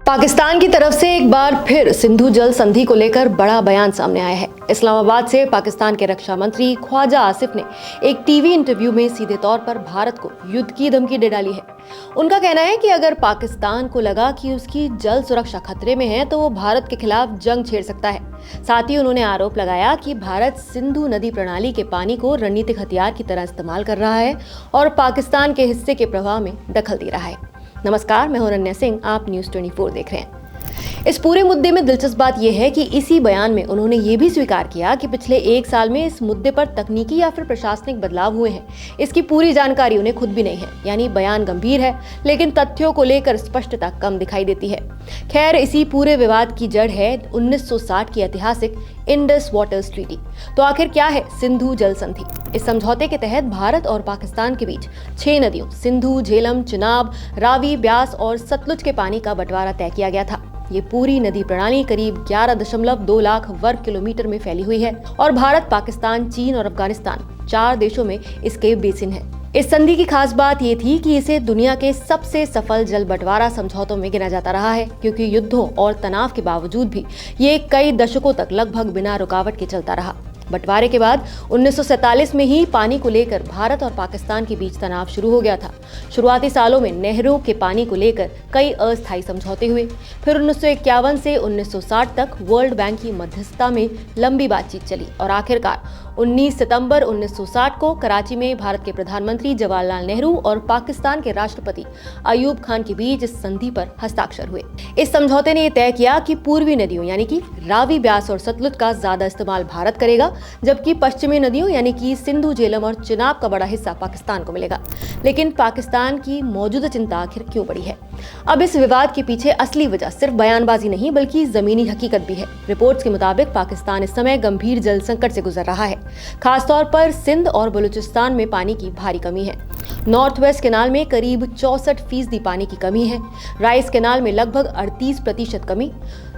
पाकिस्तान की तरफ से एक बार फिर सिंधु जल संधि को लेकर बड़ा बयान सामने आया है। इस्लामाबाद से पाकिस्तान के रक्षा मंत्री ख्वाजा आसिफ ने एक टीवी इंटरव्यू में सीधे तौर पर भारत को युद्ध की धमकी दे डाली है। उनका कहना है कि अगर पाकिस्तान को लगा कि उसकी जल सुरक्षा खतरे में है तो वो भारत के खिलाफ जंग छेड़ सकता है। साथ ही उन्होंने आरोप लगाया कि भारत सिंधु नदी प्रणाली के पानी को रणनीतिक हथियार की तरह इस्तेमाल कर रहा है और पाकिस्तान के हिस्से के प्रवाह में दखल दे रहा है। नमस्कार, मैं हूं अनन्या सिंह, आप न्यूज़ 24 देख रहे हैं। इस पूरे मुद्दे में दिलचस्प बात यह है कि इसी बयान में उन्होंने ये भी स्वीकार किया कि पिछले एक साल में इस मुद्दे पर तकनीकी या फिर प्रशासनिक बदलाव हुए हैं। इसकी पूरी जानकारी उन्हें खुद भी नहीं है। यानी बयान गंभीर है लेकिन तथ्यों को लेकर स्पष्टता कम दिखाई देती है। खैर, इसी पूरे विवाद की जड़ है 1960 की ऐतिहासिक इंडस वाटर्स ट्रीटी। तो आखिर क्या है सिंधु जल संधि? इस समझौते के तहत भारत और पाकिस्तान के बीच 6 नदियों सिंधु, झेलम, चिनाब, रावी, ब्यास और सतलुज के पानी का बंटवारा तय किया गया था। ये पूरी नदी प्रणाली करीब 11.2 लाख वर्ग किलोमीटर में फैली हुई है और भारत, पाकिस्तान, चीन और अफगानिस्तान 4 देशों में इसके बेसिन है। इस संधि की खास बात ये थी कि इसे दुनिया के सबसे सफल जल बंटवारा समझौतों में गिना जाता रहा है, क्योंकि युद्धों और तनाव के बावजूद भी ये कई दशकों तक लगभग बिना रुकावट के चलता रहा। बंटवारे के बाद 1947 में ही पानी को लेकर भारत और पाकिस्तान के बीच तनाव शुरू हो गया था। शुरुआती सालों में नहरों के पानी को लेकर कई अस्थायी समझौते हुए। फिर 1951 से 1960 तक वर्ल्ड बैंक की मध्यस्थता में लंबी बातचीत चली और आखिरकार 19 सितंबर 1960 को कराची में भारत के प्रधानमंत्री जवाहरलाल नेहरू और पाकिस्तान के राष्ट्रपति अयूब खान के बीच इस संधि पर हस्ताक्षर हुए। इस समझौते ने यह तय किया कि पूर्वी नदियों यानी कि रावी, ब्यास और सतलुज का ज्यादा इस्तेमाल भारत करेगा, जबकि पश्चिमी नदियों यानी कि सिंधु, झेलम और चिनाब का बड़ा हिस्सा पाकिस्तान को मिलेगा। लेकिन पाकिस्तान की मौजूदा चिंता आखिर क्यों बढ़ी है? अब इस विवाद के पीछे असली वजह सिर्फ बयानबाजी नहीं बल्कि जमीनी हकीकत भी है। रिपोर्ट्स के मुताबिक पाकिस्तान इस समय गंभीर जल संकट से गुजर रहा है। खासतौर पर सिंध और बलूचिस्तान में पानी की भारी कमी है। नॉर्थ वेस्ट कैनाल में करीब 64% पानी की कमी है। राइस कैनाल में लगभग 38% कमी।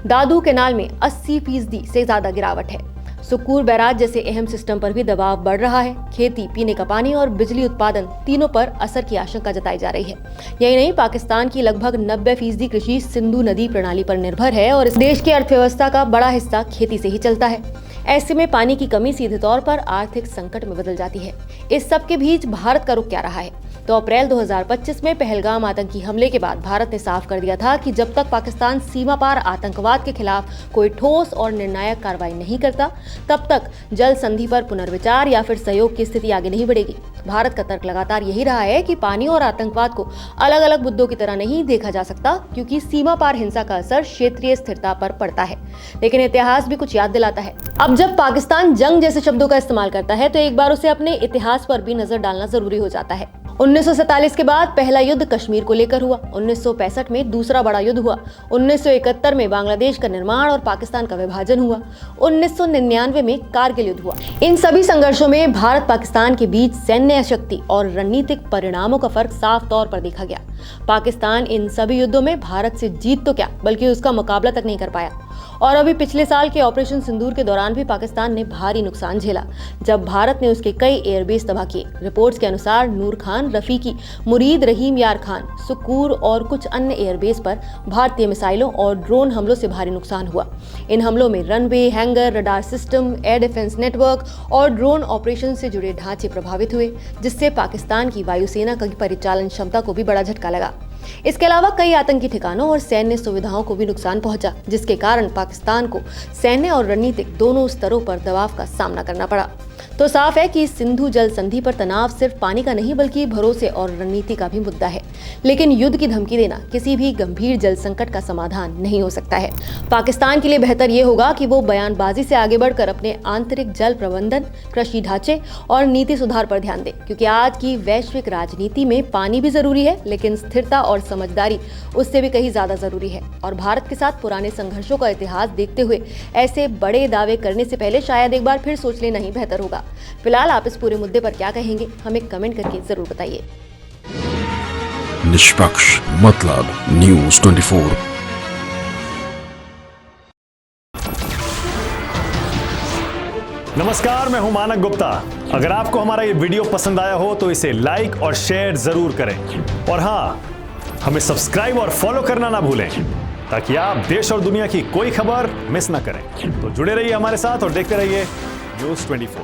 दादू कैनाल में 80% से ज्यादा गिरावट है। सुकूर बैराज जैसे अहम सिस्टम पर भी दबाव बढ़ रहा है। खेती, पीने का पानी और बिजली उत्पादन तीनों पर असर की आशंका जताई जा रही है। यही नहीं, पाकिस्तान की लगभग 90% कृषि सिंधु नदी प्रणाली पर निर्भर है और इस देश की अर्थव्यवस्था का बड़ा हिस्सा खेती से ही चलता है। ऐसे में पानी की कमी सीधे तौर पर आर्थिक संकट में बदल जाती है। इस सब के बीच भारत का रुख क्या रहा है? तो अप्रैल 2025 में पहलगाम आतंकी हमले के बाद भारत ने साफ कर दिया था कि जब तक पाकिस्तान सीमा पार आतंकवाद के खिलाफ कोई ठोस और निर्णायक कार्रवाई नहीं करता, तब तक जल संधि पर पुनर्विचार या फिर सहयोग की स्थिति आगे नहीं बढ़ेगी। भारत का तर्क लगातार यही रहा है कि पानी और आतंकवाद को अलग अलग मुद्दों की तरह नहीं देखा जा सकता, क्योंकि सीमा पार हिंसा का असर क्षेत्रीय स्थिरता पर पड़ता है। लेकिन इतिहास भी कुछ याद दिलाता है। अब जब पाकिस्तान जंग जैसे शब्दों का इस्तेमाल करता है तो एक बार उसे अपने इतिहास पर भी नजर डालना जरूरी हो जाता है। 1947 के बाद पहला युद्ध कश्मीर को लेकर हुआ। 1965 में दूसरा बड़ा युद्ध हुआ। 1971 में बांग्लादेश का निर्माण और पाकिस्तान का विभाजन हुआ। 1999 में कारगिल युद्ध हुआ। इन सभी संघर्षों में भारत पाकिस्तान के बीच सैन्य शक्ति और रणनीतिक परिणामों का फर्क साफ तौर पर देखा गया। पाकिस्तान इन सभी युद्धों में भारत से जीत तो क्या बल्कि उसका मुकाबला तक नहीं कर पाया। और अभी पिछले साल के ऑपरेशन सिंदूर के दौरान भी पाकिस्तान ने भारी नुकसान झेला, जब भारत ने उसके कई एयरबेस तबाह किए। रिपोर्ट्स के अनुसार नूर खान, रफीकी, मुरीद, रहीम यार खान, सुकूर और कुछ अन्य एयरबेस पर भारतीय मिसाइलों और ड्रोन हमलों से भारी नुकसान हुआ। इन हमलों में runway, hanger, radar system, air defence network और ड्रोन ऑपरेशन से जुड़े ढांचे प्रभावित हुए, जिससे पाकिस्तान की वायुसेना की परिचालन क्षमता को भी बड़ा झटका लगा। इसके अलावा कई आतंकी ठिकानों और सैन्य सुविधाओं को भी नुकसान पहुंचा, जिसके कारण पाकिस्तान को सैन्य और रणनीतिक दोनों स्तरों पर दबाव का सामना करना पड़ा। तो साफ है कि सिंधु जल संधि पर तनाव सिर्फ पानी का नहीं बल्कि भरोसे और रणनीति का भी मुद्दा है। लेकिन युद्ध की धमकी देना किसी भी गंभीर जल संकट का समाधान नहीं हो सकता है। पाकिस्तान के लिए बेहतर ये होगा कि वो बयानबाजी से आगे बढ़कर अपने आंतरिक जल प्रबंधन, कृषि ढांचे और नीति सुधार पर ध्यान दे, क्योंकि आज की वैश्विक राजनीति में पानी भी जरूरी है, लेकिन स्थिरता और समझदारी उससे भी कहीं ज्यादा जरूरी है। और भारत के साथ पुराने संघर्षों का इतिहास देखते हुए ऐसे बड़े दावे करने से पहले शायद एक बार फिर सोच लेना ही बेहतर होगा। फिलहाल आप इस पूरे मुद्दे पर क्या कहेंगे, हमें कमेंट करके जरूर बताइए। निष्पक्ष मतलब न्यूज़ 24। नमस्कार, मैं हूं मानक गुप्ता। अगर आपको हमारा ये वीडियो पसंद आया हो तो इसे लाइक और शेयर जरूर करें और हाँ, हमें सब्सक्राइब और फॉलो करना ना भूलें। ताकि आप देश और दुनिया की कोई खबर मिस ना करें। तो जुड़े रहिए हमारे साथ और देखते रहिए News 24।